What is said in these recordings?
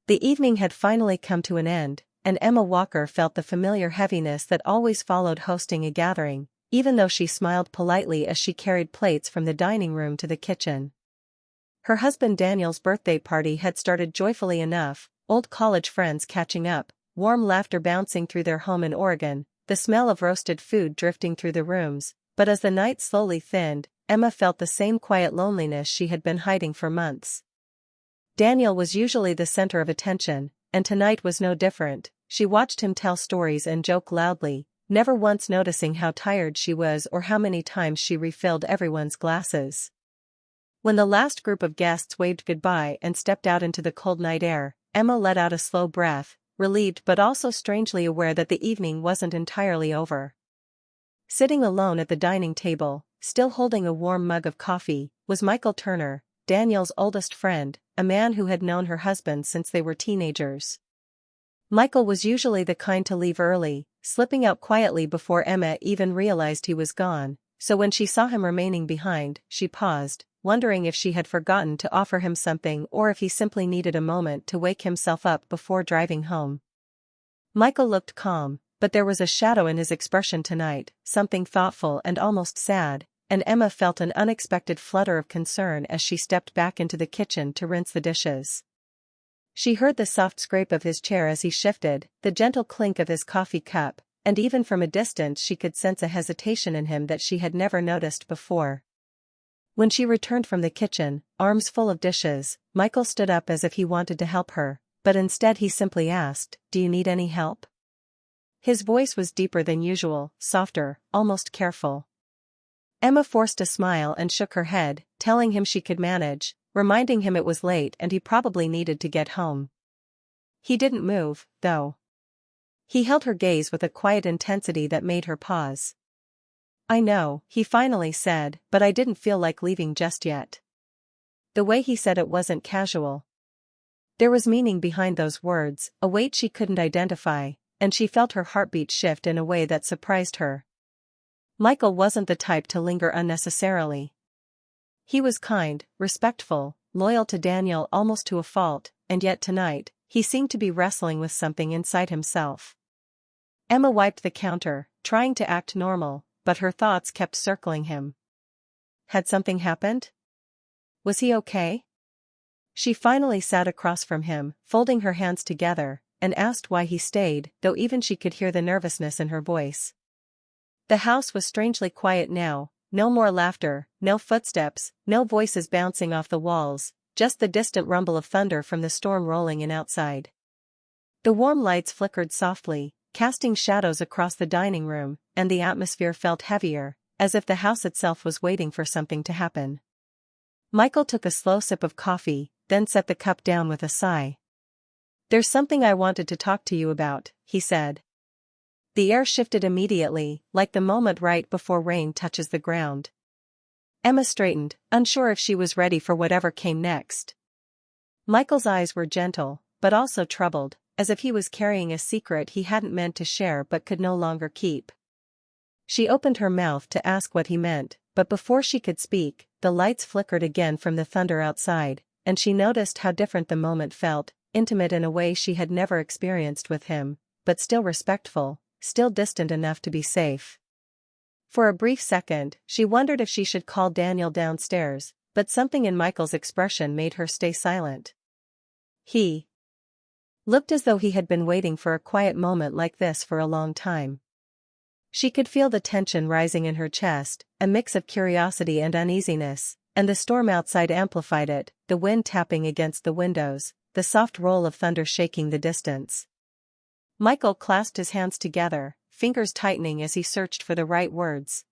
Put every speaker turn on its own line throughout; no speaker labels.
The evening had finally come to an end, and Emma Walker felt the familiar heaviness that always followed hosting a gathering, even though she smiled politely as she carried plates from the dining room to the kitchen. Her husband Daniel's birthday party had started joyfully enough, old college friends catching up, warm laughter bouncing through their home in Oregon, the smell of roasted food drifting through the rooms, but as the night slowly thinned, Emma felt the same quiet loneliness she had been hiding for months. Daniel was usually the center of attention, and tonight was no different. She watched him tell stories and joke loudly, never once noticing how tired she was or how many times she refilled everyone's glasses. When the last group of guests waved goodbye and stepped out into the cold night air, Emma let out a slow breath, relieved but also strangely aware that the evening wasn't entirely over. Sitting alone at the dining table, still holding a warm mug of coffee, was Michael Turner, Daniel's oldest friend, a man who had known her husband since they were teenagers. Michael was usually the kind to leave early, slipping out quietly before Emma even realized he was gone, so when she saw him remaining behind, she paused, wondering if she had forgotten to offer him something or if he simply needed a moment to wake himself up before driving home. Michael looked calm, but there was a shadow in his expression tonight, something thoughtful and almost sad, and Emma felt an unexpected flutter of concern as she stepped back into the kitchen to rinse the dishes. She heard the soft scrape of his chair as he shifted, the gentle clink of his coffee cup, and even from a distance she could sense a hesitation in him that she had never noticed before. When she returned from the kitchen, arms full of dishes, Michael stood up as if he wanted to help her, but instead he simply asked, "Do you need any help?" His voice was deeper than usual, softer, almost careful. Emma forced a smile and shook her head, telling him she could manage, reminding him it was late and he probably needed to get home. He didn't move, though. He held her gaze with a quiet intensity that made her pause. "I know," he finally said, "but I didn't feel like leaving just yet." The way he said it wasn't casual. There was meaning behind those words, a weight she couldn't identify, and she felt her heartbeat shift in a way that surprised her. Michael wasn't the type to linger unnecessarily. He was kind, respectful, loyal to Daniel almost to a fault, and yet tonight, he seemed to be wrestling with something inside himself. Emma wiped the counter, trying to act normal, but her thoughts kept circling him. Had something happened? Was he okay? She finally sat across from him, folding her hands together, and asked why he stayed, though even she could hear the nervousness in her voice. The house was strangely quiet now, no more laughter, no footsteps, no voices bouncing off the walls, just the distant rumble of thunder from the storm rolling in outside. The warm lights flickered softly, casting shadows across the dining room, and the atmosphere felt heavier, as if the house itself was waiting for something to happen. Michael took a slow sip of coffee, then set the cup down with a sigh. "There's something I wanted to talk to you about," he said. The air shifted immediately, like the moment right before rain touches the ground. Emma straightened, unsure if she was ready for whatever came next. Michael's eyes were gentle, but also troubled, as if he was carrying a secret he hadn't meant to share but could no longer keep. She opened her mouth to ask what he meant, but before she could speak, the lights flickered again from the thunder outside, and she noticed how different the moment felt, intimate in a way she had never experienced with him, but still respectful, still distant enough to be safe. For a brief second, she wondered if she should call Daniel downstairs, but something in Michael's expression made her stay silent. He looked as though he had been waiting for a quiet moment like this for a long time. She could feel the tension rising in her chest, a mix of curiosity and uneasiness, and the storm outside amplified it, the wind tapping against the windows, the soft roll of thunder shaking the distance. Michael clasped his hands together, fingers tightening as he searched for the right words.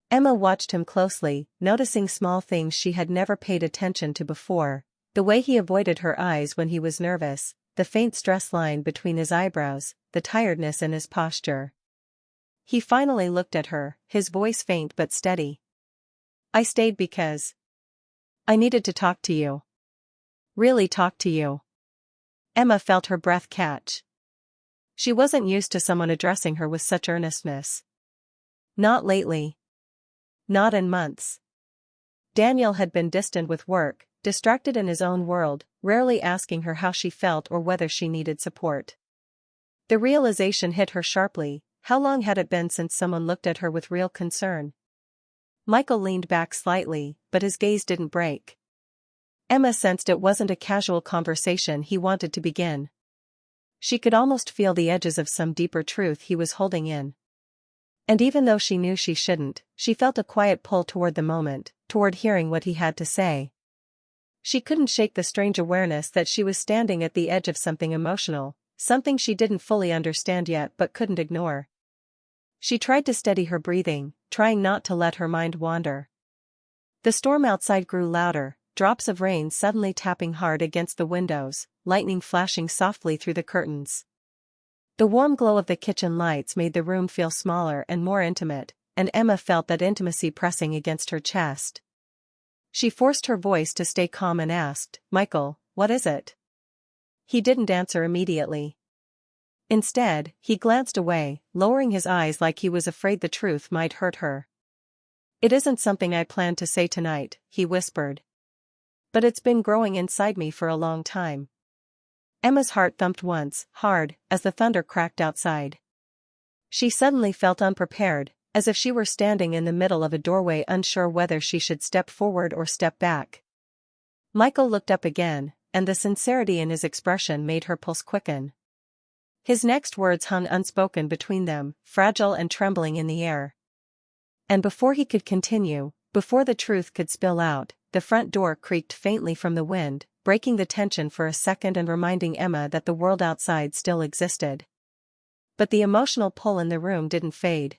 Emma watched him closely, noticing small things she had never paid attention to before, the way he avoided her eyes when he was nervous, the faint stress line between his eyebrows, the tiredness in his posture. He finally looked at her, his voice faint but steady. "I stayed because I needed to talk to you. Really talk to you." Emma felt her breath catch. She wasn't used to someone addressing her with such earnestness. Not lately. Not in months. Daniel had been distant with work, distracted in his own world, rarely asking her how she felt or whether she needed support. The realization hit her sharply. How long had it been since someone looked at her with real concern? Michael leaned back slightly, but his gaze didn't break. Emma sensed it wasn't a casual conversation he wanted to begin. She could almost feel the edges of some deeper truth he was holding in. And even though she knew she shouldn't, she felt a quiet pull toward the moment, toward hearing what he had to say. She couldn't shake the strange awareness that she was standing at the edge of something emotional, something she didn't fully understand yet but couldn't ignore. She tried to steady her breathing, trying not to let her mind wander. The storm outside grew louder, drops of rain suddenly tapping hard against the windows, lightning flashing softly through the curtains. The warm glow of the kitchen lights made the room feel smaller and more intimate, and Emma felt that intimacy pressing against her chest. She forced her voice to stay calm and asked, "Michael, what is it?" He didn't answer immediately. Instead, he glanced away, lowering his eyes like he was afraid the truth might hurt her. "It isn't something I planned to say tonight," he whispered. "But it's been growing inside me for a long time." Emma's heart thumped once, hard, as the thunder cracked outside. She suddenly felt unprepared, as if she were standing in the middle of a doorway unsure whether she should step forward or step back. Michael looked up again, and the sincerity in his expression made her pulse quicken. His next words hung unspoken between them, fragile and trembling in the air. And before he could continue, before the truth could spill out, the front door creaked faintly from the wind, breaking the tension for a second and reminding Emma that the world outside still existed. But the emotional pull in the room didn't fade.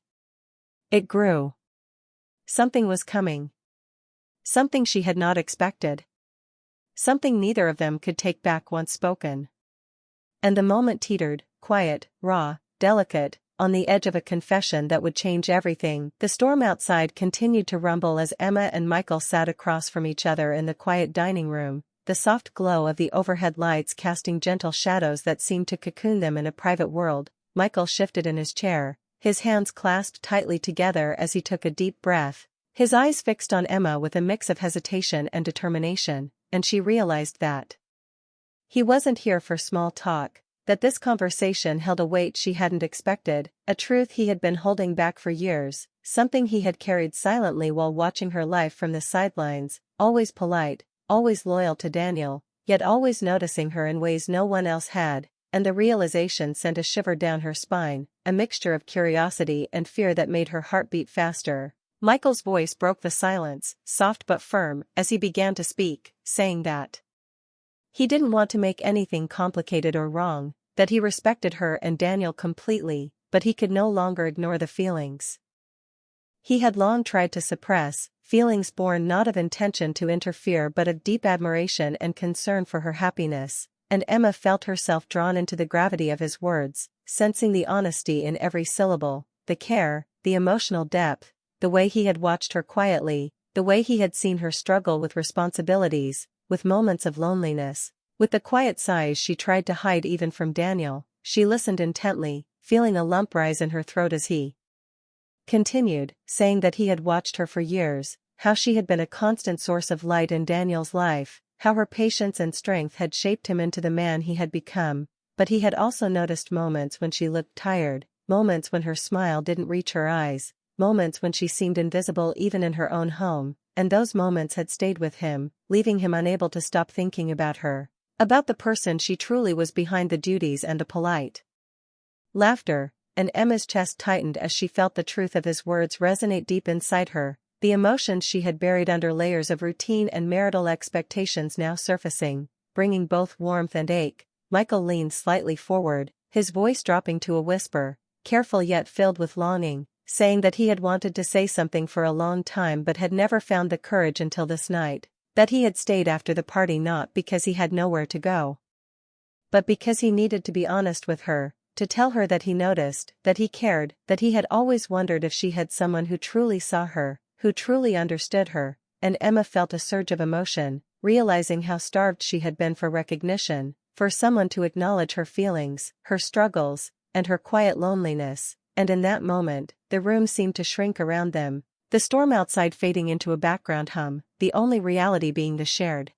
It grew. Something was coming. Something she had not expected. Something neither of them could take back once spoken. And the moment teetered, quiet, raw, delicate, on the edge of a confession that would change everything. The storm outside continued to rumble as Emma and Michael sat across from each other in the quiet dining room, the soft glow of the overhead lights casting gentle shadows that seemed to cocoon them in a private world. Michael shifted in his chair, his hands clasped tightly together as he took a deep breath, his eyes fixed on Emma with a mix of hesitation and determination, and she realized that he wasn't here for small talk, that this conversation held a weight she hadn't expected, a truth he had been holding back for years, something he had carried silently while watching her life from the sidelines, always polite, always loyal to Daniel, yet always noticing her in ways no one else had, and the realization sent a shiver down her spine, a mixture of curiosity and fear that made her heart beat faster. Michael's voice broke the silence, soft but firm, as he began to speak, saying that he didn't want to make anything complicated or wrong, that he respected her and Daniel completely, but he could no longer ignore the feelings he had long tried to suppress, feelings born not of intention to interfere but of deep admiration and concern for her happiness, and Emma felt herself drawn into the gravity of his words, sensing the honesty in every syllable, the care, the emotional depth, the way he had watched her quietly, the way he had seen her struggle with responsibilities, with moments of loneliness, with the quiet sighs she tried to hide even from Daniel. She listened intently, feeling a lump rise in her throat as he continued, saying that he had watched her for years, how she had been a constant source of light in Daniel's life, how her patience and strength had shaped him into the man he had become, but he had also noticed moments when she looked tired, moments when her smile didn't reach her eyes, moments when she seemed invisible even in her own home, and those moments had stayed with him, leaving him unable to stop thinking about her, about the person she truly was behind the duties and the polite laughter, and Emma's chest tightened as she felt the truth of his words resonate deep inside her, the emotions she had buried under layers of routine and marital expectations now surfacing, bringing both warmth and ache. Michael leaned slightly forward, his voice dropping to a whisper, careful yet filled with longing, saying that he had wanted to say something for a long time but had never found the courage until this night, that he had stayed after the party not because he had nowhere to go, but because he needed to be honest with her, to tell her that he noticed, that he cared, that he had always wondered if she had someone who truly saw her, who truly understood her, and Emma felt a surge of emotion, realizing how starved she had been for recognition, for someone to acknowledge her feelings, her struggles, and her quiet loneliness, and in that moment, the room seemed to shrink around them, the storm outside fading into a background hum, the only reality being the shared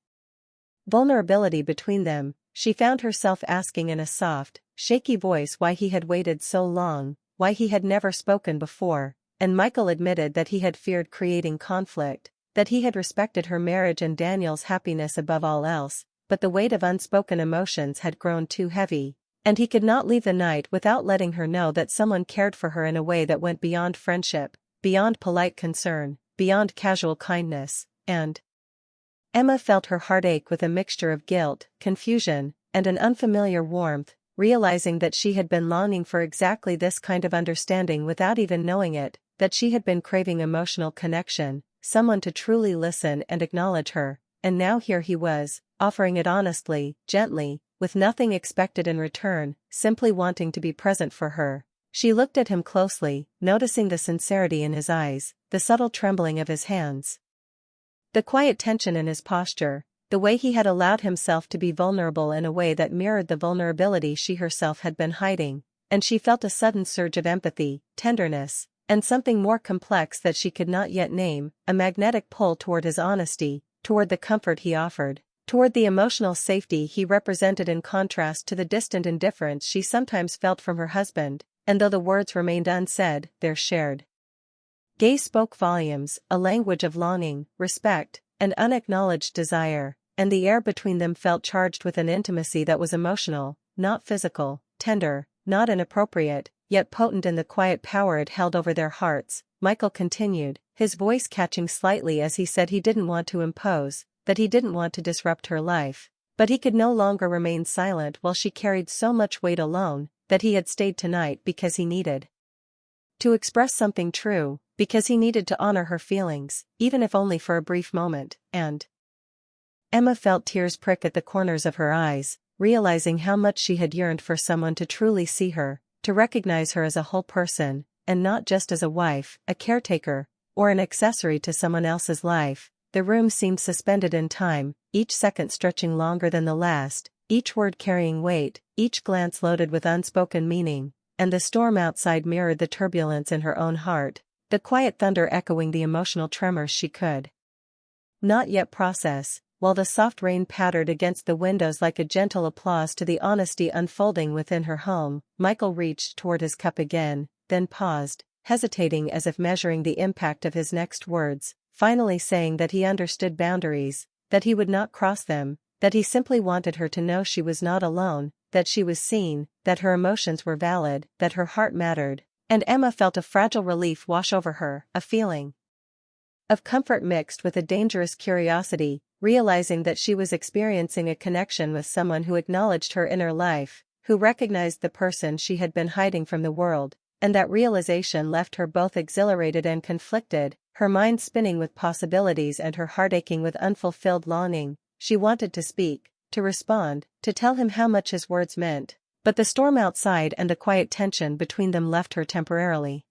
vulnerability between them, she found herself asking in a soft, shaky voice why he had waited so long, why he had never spoken before, and Michael admitted that he had feared creating conflict, that he had respected her marriage and Daniel's happiness above all else, but the weight of unspoken emotions had grown too heavy, and he could not leave the night without letting her know that someone cared for her in a way that went beyond friendship, beyond polite concern, beyond casual kindness, and Emma felt her heart ache with a mixture of guilt, confusion, and an unfamiliar warmth, realizing that she had been longing for exactly this kind of understanding without even knowing it, that she had been craving emotional connection, someone to truly listen and acknowledge her, and now here he was, offering it honestly, gently, with nothing expected in return, simply wanting to be present for her. She looked at him closely, noticing the sincerity in his eyes, the subtle trembling of his hands, the quiet tension in his posture, the way he had allowed himself to be vulnerable in a way that mirrored the vulnerability she herself had been hiding, and she felt a sudden surge of empathy, tenderness, and something more complex that she could not yet name, a magnetic pull toward his honesty, toward the comfort he offered, toward the emotional safety he represented in contrast to the distant indifference she sometimes felt from her husband, and though the words remained unsaid, their shared gaze spoke volumes, a language of longing, respect, and unacknowledged desire, and the air between them felt charged with an intimacy that was emotional, not physical, tender, not inappropriate, yet potent in the quiet power it held over their hearts. Michael continued, his voice catching slightly as he said he didn't want to impose, that he didn't want to disrupt her life, but he could no longer remain silent while she carried so much weight alone, that he had stayed tonight because he needed to express something true, because he needed to honor her feelings, even if only for a brief moment, and Emma felt tears prick at the corners of her eyes, realizing how much she had yearned for someone to truly see her, to recognize her as a whole person, and not just as a wife, a caretaker, or an accessory to someone else's life. The room seemed suspended in time, each second stretching longer than the last, each word carrying weight, each glance loaded with unspoken meaning, and the storm outside mirrored the turbulence in her own heart, the quiet thunder echoing the emotional tremors she could not yet process, while the soft rain pattered against the windows like a gentle applause to the honesty unfolding within her home. Michael reached toward his cup again, then paused, hesitating as if measuring the impact of his next words, finally saying that he understood boundaries, that he would not cross them, that he simply wanted her to know she was not alone, that she was seen, that her emotions were valid, that her heart mattered, and Emma felt a fragile relief wash over her, a feeling of comfort mixed with a dangerous curiosity, realizing that she was experiencing a connection with someone who acknowledged her inner life, who recognized the person she had been hiding from the world, and that realization left her both exhilarated and conflicted, her mind spinning with possibilities and her heart aching with unfulfilled longing. She wanted to speak, to respond, to tell him how much his words meant, but the storm outside and the quiet tension between them left her temporarily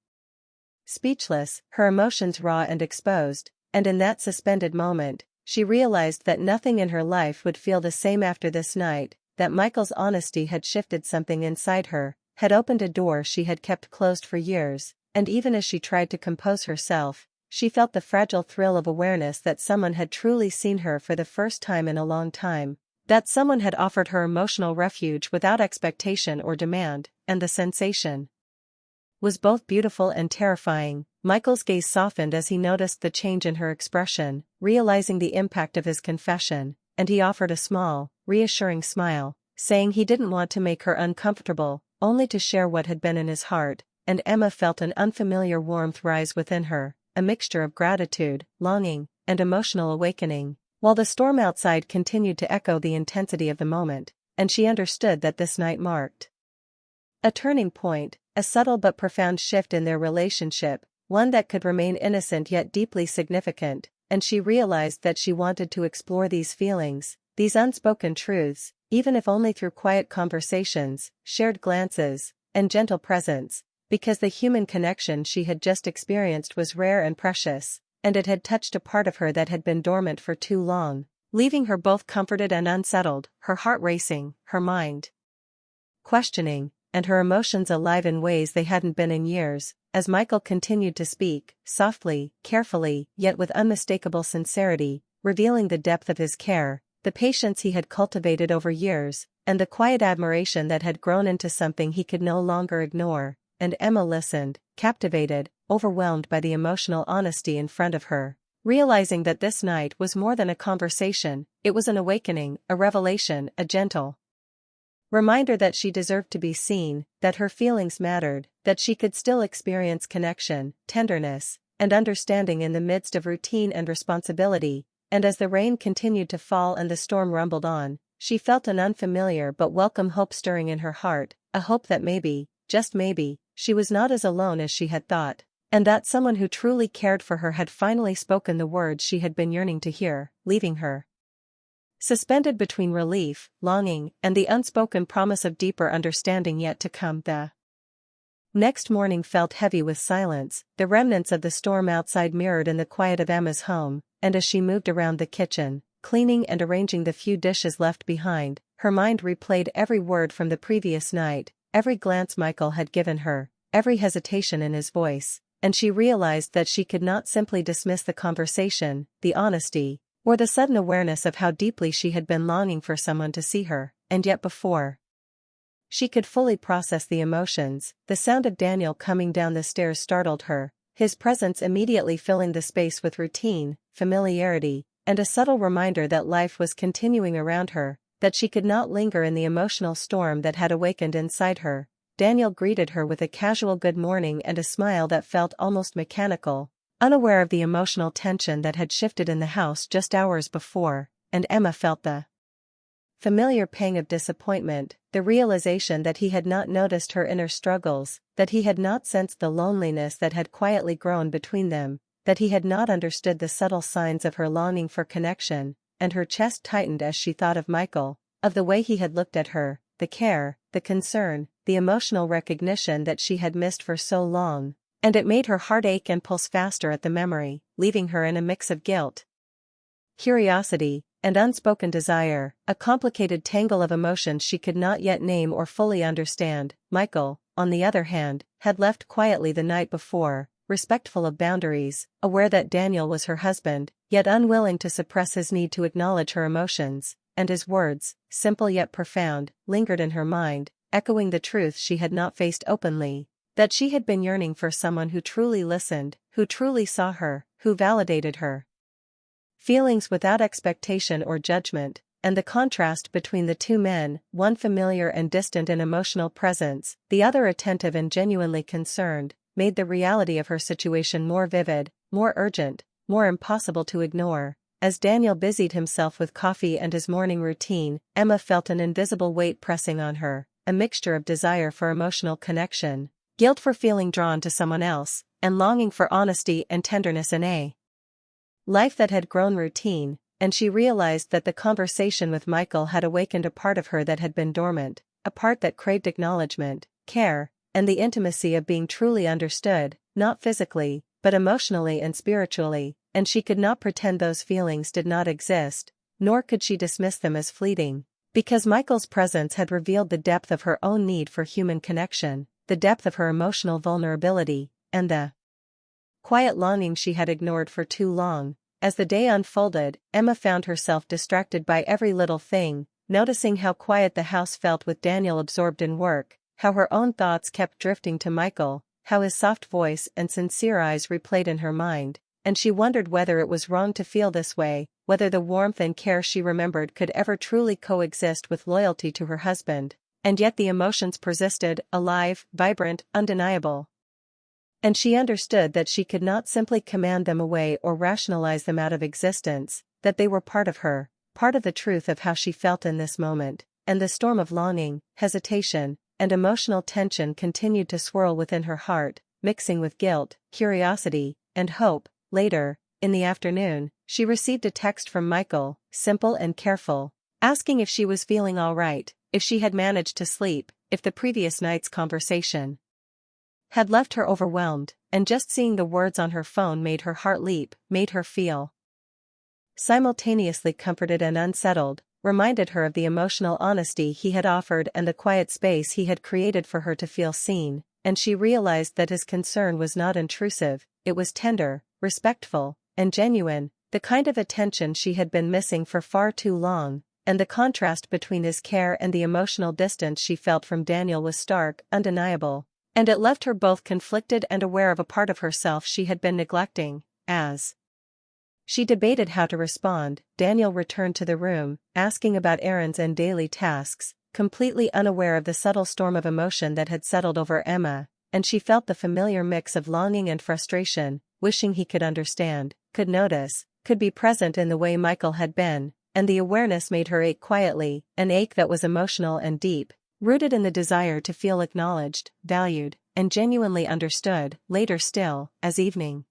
speechless, her emotions raw and exposed, and in that suspended moment, she realized that nothing in her life would feel the same after this night, that Michael's honesty had shifted something inside her, had opened a door she had kept closed for years, and even as she tried to compose herself, she felt the fragile thrill of awareness that someone had truly seen her for the first time in a long time, that someone had offered her emotional refuge without expectation or demand, and the sensation was both beautiful and terrifying. Michael's gaze softened as he noticed the change in her expression, realizing the impact of his confession, and he offered a small, reassuring smile, saying he didn't want to make her uncomfortable, only to share what had been in his heart, and Emma felt an unfamiliar warmth rise within her, a mixture of gratitude, longing, and emotional awakening, while the storm outside continued to echo the intensity of the moment, and she understood that this night marked a turning point, a subtle but profound shift in their relationship, one that could remain innocent yet deeply significant, and she realized that she wanted to explore these feelings, these unspoken truths, even if only through quiet conversations, shared glances, and gentle presence, because the human connection she had just experienced was rare and precious, and it had touched a part of her that had been dormant for too long, leaving her both comforted and unsettled, her heart racing, her mind questioning, and her emotions alive in ways they hadn't been in years. As Michael continued to speak, softly, carefully, yet with unmistakable sincerity, revealing the depth of his care, the patience he had cultivated over years, and the quiet admiration that had grown into something he could no longer ignore, and Emma listened, captivated, overwhelmed by the emotional honesty in front of her. Realizing that this night was more than a conversation, it was an awakening, a revelation, a gentle reminder that she deserved to be seen, that her feelings mattered, that she could still experience connection, tenderness, and understanding in the midst of routine and responsibility. And as the rain continued to fall and the storm rumbled on, she felt an unfamiliar but welcome hope stirring in her heart, a hope that maybe, just maybe, she was not as alone as she had thought, and that someone who truly cared for her had finally spoken the words she had been yearning to hear, leaving her suspended between relief, longing, and the unspoken promise of deeper understanding yet to come. The next morning felt heavy with silence, the remnants of the storm outside mirrored in the quiet of Emma's home, and as she moved around the kitchen, cleaning and arranging the few dishes left behind, her mind replayed every word from the previous night, every glance Michael had given her, every hesitation in his voice, and she realized that she could not simply dismiss the conversation, the honesty, or the sudden awareness of how deeply she had been longing for someone to see her, and yet before she could fully process the emotions, the sound of Daniel coming down the stairs startled her, his presence immediately filling the space with routine, familiarity, and a subtle reminder that life was continuing around her, that she could not linger in the emotional storm that had awakened inside her. Daniel greeted her with a casual good morning and a smile that felt almost mechanical, unaware of the emotional tension that had shifted in the house just hours before, and Emma felt the familiar pang of disappointment, the realization that he had not noticed her inner struggles, that he had not sensed the loneliness that had quietly grown between them, that he had not understood the subtle signs of her longing for connection, and her chest tightened as she thought of Michael, of the way he had looked at her, the care, the concern, the emotional recognition that she had missed for so long. And it made her heart ache and pulse faster at the memory, leaving her in a mix of guilt, curiosity, and unspoken desire, a complicated tangle of emotions she could not yet name or fully understand. Michael, on the other hand, had left quietly the night before, respectful of boundaries, aware that Daniel was her husband, yet unwilling to suppress his need to acknowledge her emotions, and his words, simple yet profound, lingered in her mind, echoing the truth she had not faced openly. That she had been yearning for someone who truly listened, who truly saw her, who validated her feelings without expectation or judgment, and the contrast between the two men, one familiar and distant in emotional presence, the other attentive and genuinely concerned, made the reality of her situation more vivid, more urgent, more impossible to ignore. As Daniel busied himself with coffee and his morning routine, Emma felt an invisible weight pressing on her, a mixture of desire for emotional connection, guilt for feeling drawn to someone else, and longing for honesty and tenderness in a life that had grown routine, and she realized that the conversation with Michael had awakened a part of her that had been dormant, a part that craved acknowledgement, care, and the intimacy of being truly understood, not physically, but emotionally and spiritually, and she could not pretend those feelings did not exist, nor could she dismiss them as fleeting, because Michael's presence had revealed the depth of her own need for human connection, the depth of her emotional vulnerability, and the quiet longing she had ignored for too long. As the day unfolded, Emma found herself distracted by every little thing, noticing how quiet the house felt with Daniel absorbed in work, how her own thoughts kept drifting to Michael, how his soft voice and sincere eyes replayed in her mind, and she wondered whether it was wrong to feel this way, whether the warmth and care she remembered could ever truly coexist with loyalty to her husband. And yet the emotions persisted, alive, vibrant, undeniable. And she understood that she could not simply command them away or rationalize them out of existence, that they were part of her, part of the truth of how she felt in this moment, and the storm of longing, hesitation, and emotional tension continued to swirl within her heart, mixing with guilt, curiosity, and hope. Later, in the afternoon, she received a text from Michael, simple and careful, asking if she was feeling all right, if she had managed to sleep, if the previous night's conversation had left her overwhelmed, and just seeing the words on her phone made her heart leap, made her feel simultaneously comforted and unsettled, reminded her of the emotional honesty he had offered and the quiet space he had created for her to feel seen, and she realized that his concern was not intrusive, it was tender, respectful, and genuine, the kind of attention she had been missing for far too long, and the contrast between his care and the emotional distance she felt from Daniel was stark, undeniable, and it left her both conflicted and aware of a part of herself she had been neglecting. As she debated how to respond, Daniel returned to the room, asking about errands and daily tasks, completely unaware of the subtle storm of emotion that had settled over Emma, and she felt the familiar mix of longing and frustration, wishing he could understand, could notice, could be present in the way Michael had been, and the awareness made her ache quietly, an ache that was emotional and deep, rooted in the desire to feel acknowledged, valued, and genuinely understood. Later still, as evening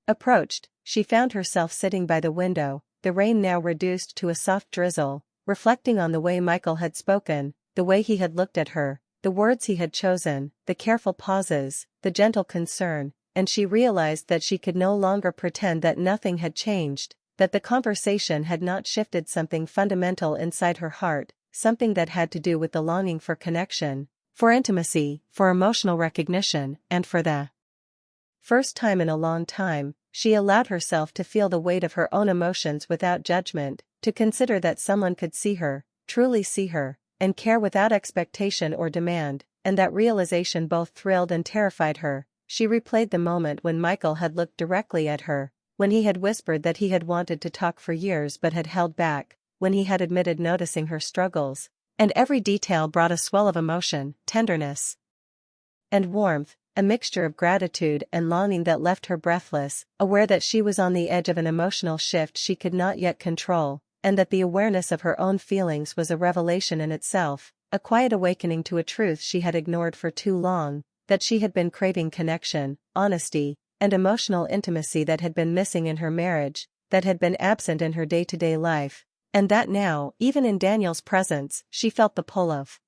approached, she found herself sitting by the window, the rain now reduced to a soft drizzle, reflecting on the way Michael had spoken, the way he had looked at her, the words he had chosen, the careful pauses, the gentle concern, and she realized that she could no longer pretend that nothing had changed, that the conversation had not shifted something fundamental inside her heart, something that had to do with the longing for connection, for intimacy, for emotional recognition, and for the first time in a long time, she allowed herself to feel the weight of her own emotions without judgment, to consider that someone could see her, truly see her, and care without expectation or demand, and that realization both thrilled and terrified her. She replayed the moment when Michael had looked directly at her, when he had whispered that he had wanted to talk for years but had held back, when he had admitted noticing her struggles, and every detail brought a swell of emotion, tenderness, and warmth, a mixture of gratitude and longing that left her breathless, aware that she was on the edge of an emotional shift she could not yet control, and that the awareness of her own feelings was a revelation in itself, a quiet awakening to a truth she had ignored for too long, that she had been craving connection, honesty, and emotional intimacy that had been missing in her marriage, that had been absent in her day-to-day life, and that now, even in Daniel's presence, she felt the pull of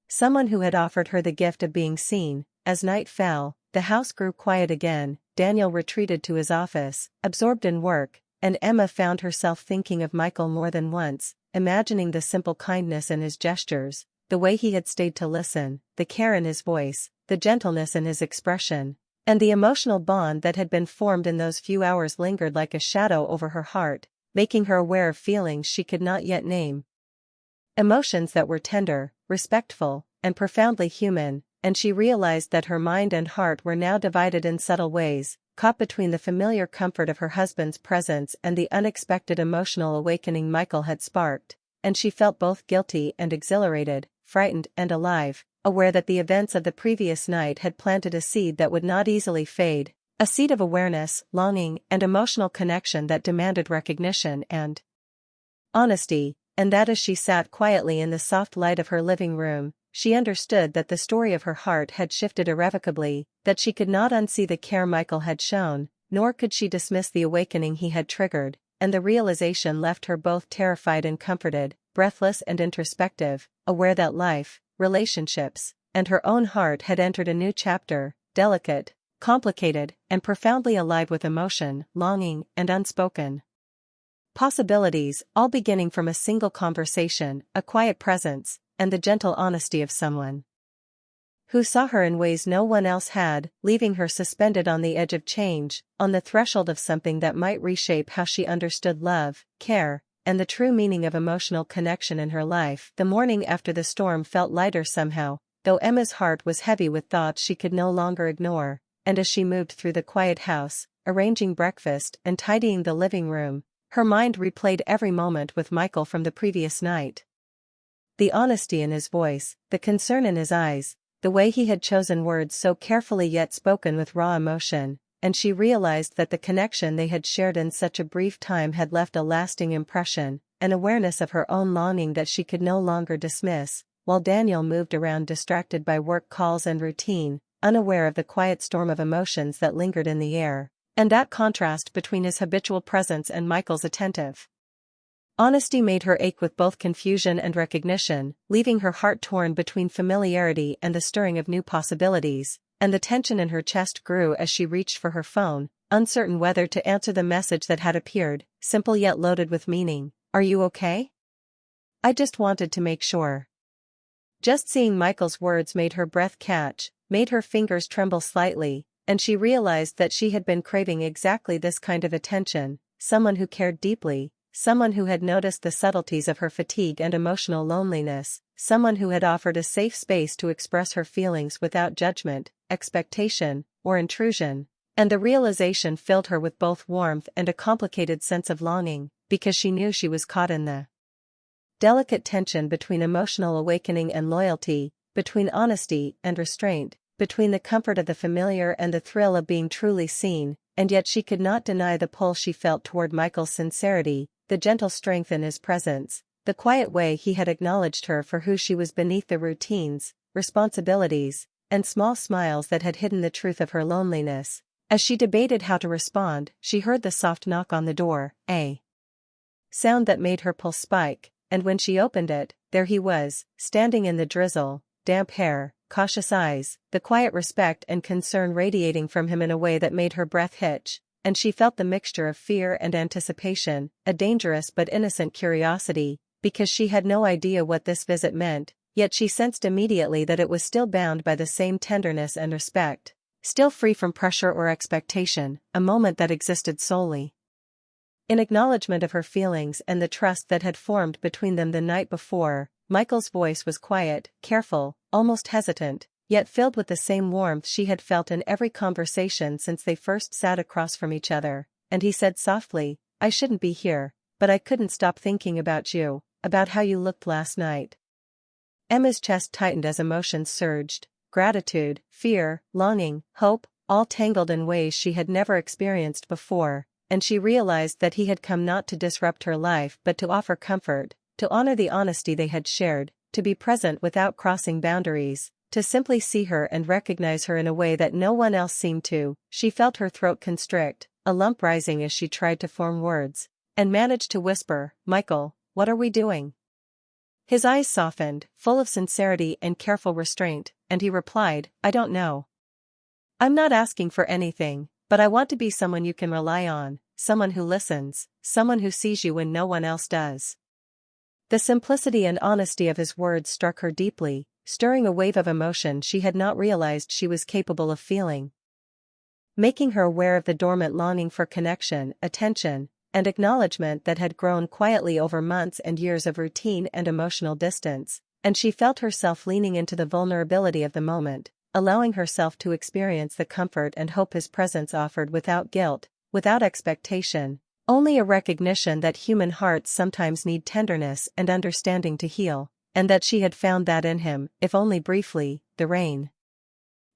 someone who had offered her the gift of being seen. As night fell, the house grew quiet again, Daniel retreated to his office, absorbed in work, and Emma found herself thinking of Michael more than once, imagining the simple kindness in his gestures, the way he had stayed to listen, the care in his voice, the gentleness in his expression, and the emotional bond that had been formed in those few hours lingered like a shadow over her heart, making her aware of feelings she could not yet name. Emotions that were tender, respectful, and profoundly human, and she realized that her mind and heart were now divided in subtle ways, caught between the familiar comfort of her husband's presence and the unexpected emotional awakening Michael had sparked, and she felt both guilty and exhilarated, frightened and alive, aware that the events of the previous night had planted a seed that would not easily fade, a seed of awareness, longing, and emotional connection that demanded recognition and honesty, and that as she sat quietly in the soft light of her living room, she understood that the story of her heart had shifted irrevocably, that she could not unsee the care Michael had shown, nor could she dismiss the awakening he had triggered, and the realization left her both terrified and comforted, breathless and introspective, aware that life, relationships, and her own heart had entered a new chapter, delicate, complicated, and profoundly alive with emotion, longing, and unspoken possibilities, all beginning from a single conversation, a quiet presence, and the gentle honesty of someone who saw her in ways no one else had, leaving her suspended on the edge of change, on the threshold of something that might reshape how she understood love, care, and the true meaning of emotional connection in her life. The morning after the storm felt lighter somehow, though Emma's heart was heavy with thoughts she could no longer ignore, and as she moved through the quiet house, arranging breakfast and tidying the living room, her mind replayed every moment with Michael from the previous night. The honesty in his voice, the concern in his eyes, the way he had chosen words so carefully yet spoken with raw emotion, and she realized that the connection they had shared in such a brief time had left a lasting impression, an awareness of her own longing that she could no longer dismiss, while Daniel moved around distracted by work calls and routine, unaware of the quiet storm of emotions that lingered in the air, and that contrast between his habitual presence and Michael's attentive honesty made her ache with both confusion and recognition, leaving her heart torn between familiarity and the stirring of new possibilities, and the tension in her chest grew as she reached for her phone, uncertain whether to answer the message that had appeared, simple yet loaded with meaning. "Are you okay? I just wanted to make sure." Just seeing Michael's words made her breath catch, made her fingers tremble slightly, and she realized that she had been craving exactly this kind of attention, someone who cared deeply, someone who had noticed the subtleties of her fatigue and emotional loneliness, someone who had offered a safe space to express her feelings without judgment, expectation, or intrusion. And the realization filled her with both warmth and a complicated sense of longing, because she knew she was caught in the delicate tension between emotional awakening and loyalty, between honesty and restraint, between the comfort of the familiar and the thrill of being truly seen, and yet she could not deny the pull she felt toward Michael's sincerity, the gentle strength in his presence, the quiet way he had acknowledged her for who she was beneath the routines, responsibilities, and small smiles that had hidden the truth of her loneliness. As she debated how to respond, she heard the soft knock on the door, a sound that made her pulse spike, and when she opened it, there he was, standing in the drizzle, damp hair, cautious eyes, the quiet respect and concern radiating from him in a way that made her breath hitch, and she felt the mixture of fear and anticipation, a dangerous but innocent curiosity, because she had no idea what this visit meant, yet she sensed immediately that it was still bound by the same tenderness and respect. Still free from pressure or expectation, a moment that existed solely in acknowledgement of her feelings and the trust that had formed between them the night before. Michael's voice was quiet, careful, almost hesitant, yet filled with the same warmth she had felt in every conversation since they first sat across from each other, and he said softly, "I shouldn't be here, but I couldn't stop thinking about you, about how you looked last night." Emma's chest tightened as emotions surged. Gratitude, fear, longing, hope, all tangled in ways she had never experienced before, and she realized that he had come not to disrupt her life but to offer comfort, to honor the honesty they had shared, to be present without crossing boundaries, to simply see her and recognize her in a way that no one else seemed to. She felt her throat constrict, a lump rising as she tried to form words, and managed to whisper, "Michael, what are we doing?" His eyes softened, full of sincerity and careful restraint, and he replied, "I don't know. I'm not asking for anything, but I want to be someone you can rely on, someone who listens, someone who sees you when no one else does." The simplicity and honesty of his words struck her deeply, stirring a wave of emotion she had not realized she was capable of feeling, making her aware of the dormant longing for connection, attention, and acknowledgement that had grown quietly over months and years of routine and emotional distance, and she felt herself leaning into the vulnerability of the moment, allowing herself to experience the comfort and hope his presence offered without guilt, without expectation, only a recognition that human hearts sometimes need tenderness and understanding to heal, and that she had found that in him, if only briefly. The rain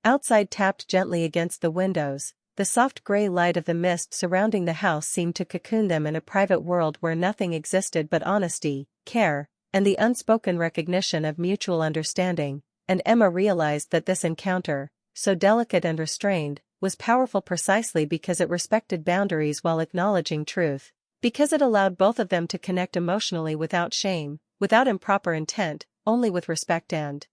outside tapped gently against the windows. The soft gray light of the mist surrounding the house seemed to cocoon them in a private world where nothing existed but honesty, care, and the unspoken recognition of mutual understanding, and Emma realized that this encounter, so delicate and restrained, was powerful precisely because it respected boundaries while acknowledging truth, because it allowed both of them to connect emotionally without shame, without improper intent, only with respect and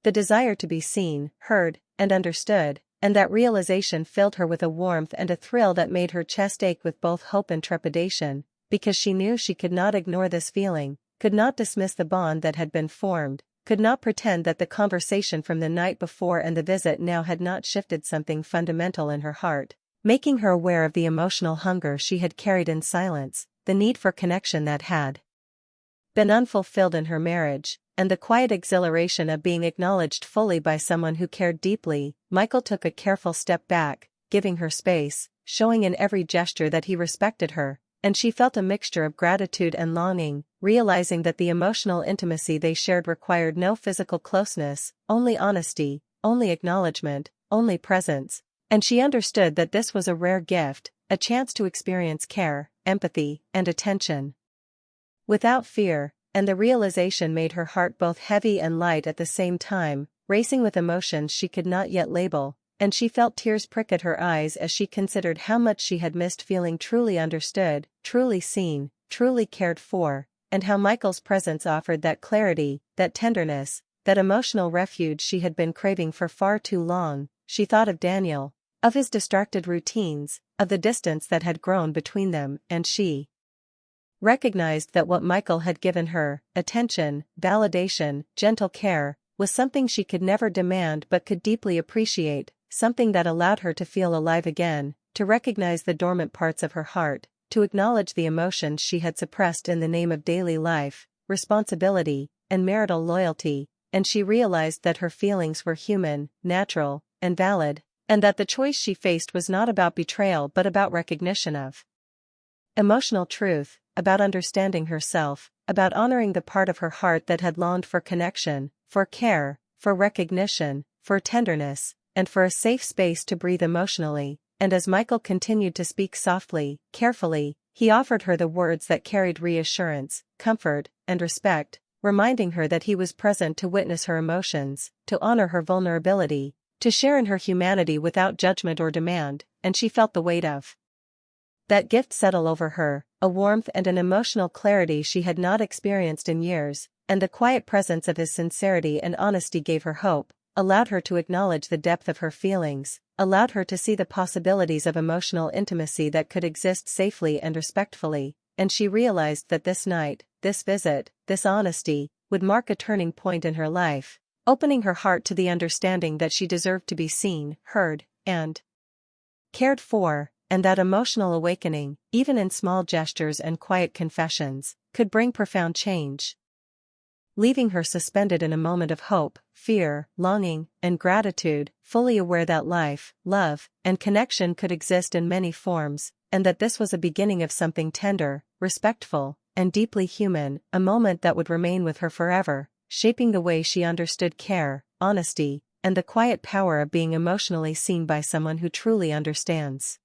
the desire to be seen, heard, and understood. And that realization filled her with a warmth and a thrill that made her chest ache with both hope and trepidation, because she knew she could not ignore this feeling, could not dismiss the bond that had been formed, could not pretend that the conversation from the night before and the visit now had not shifted something fundamental in her heart, making her aware of the emotional hunger she had carried in silence, the need for connection that had been unfulfilled in her marriage, and the quiet exhilaration of being acknowledged fully by someone who cared deeply. Michael took a careful step back, giving her space, showing in every gesture that he respected her, and she felt a mixture of gratitude and longing, realizing that the emotional intimacy they shared required no physical closeness, only honesty, only acknowledgement, only presence, and she understood that this was a rare gift, a chance to experience care, empathy, and attention without fear. And the realization made her heart both heavy and light at the same time, racing with emotions she could not yet label, and she felt tears prick at her eyes as she considered how much she had missed feeling truly understood, truly seen, truly cared for, and how Michael's presence offered that clarity, that tenderness, that emotional refuge she had been craving for far too long. She thought of Daniel, of his distracted routines, of the distance that had grown between them, and she recognized that what Michael had given her, attention, validation, gentle care, was something she could never demand but could deeply appreciate, something that allowed her to feel alive again, to recognize the dormant parts of her heart, to acknowledge the emotions she had suppressed in the name of daily life, responsibility, and marital loyalty, and she realized that her feelings were human, natural, and valid, and that the choice she faced was not about betrayal but about recognition of emotional truth, about understanding herself, about honoring the part of her heart that had longed for connection, for care, for recognition, for tenderness, and for a safe space to breathe emotionally. And as Michael continued to speak softly, carefully, he offered her the words that carried reassurance, comfort, and respect, reminding her that he was present to witness her emotions, to honor her vulnerability, to share in her humanity without judgment or demand, and she felt the weight of that gift settle over her, a warmth and an emotional clarity she had not experienced in years, and the quiet presence of his sincerity and honesty gave her hope, allowed her to acknowledge the depth of her feelings, allowed her to see the possibilities of emotional intimacy that could exist safely and respectfully, and she realized that this night, this visit, this honesty, would mark a turning point in her life, opening her heart to the understanding that she deserved to be seen, heard, and cared for, and that emotional awakening, even in small gestures and quiet confessions, could bring profound change. Leaving her suspended in a moment of hope, fear, longing, and gratitude, fully aware that life, love, and connection could exist in many forms, and that this was a beginning of something tender, respectful, and deeply human, a moment that would remain with her forever, shaping the way she understood care, honesty, and the quiet power of being emotionally seen by someone who truly understands.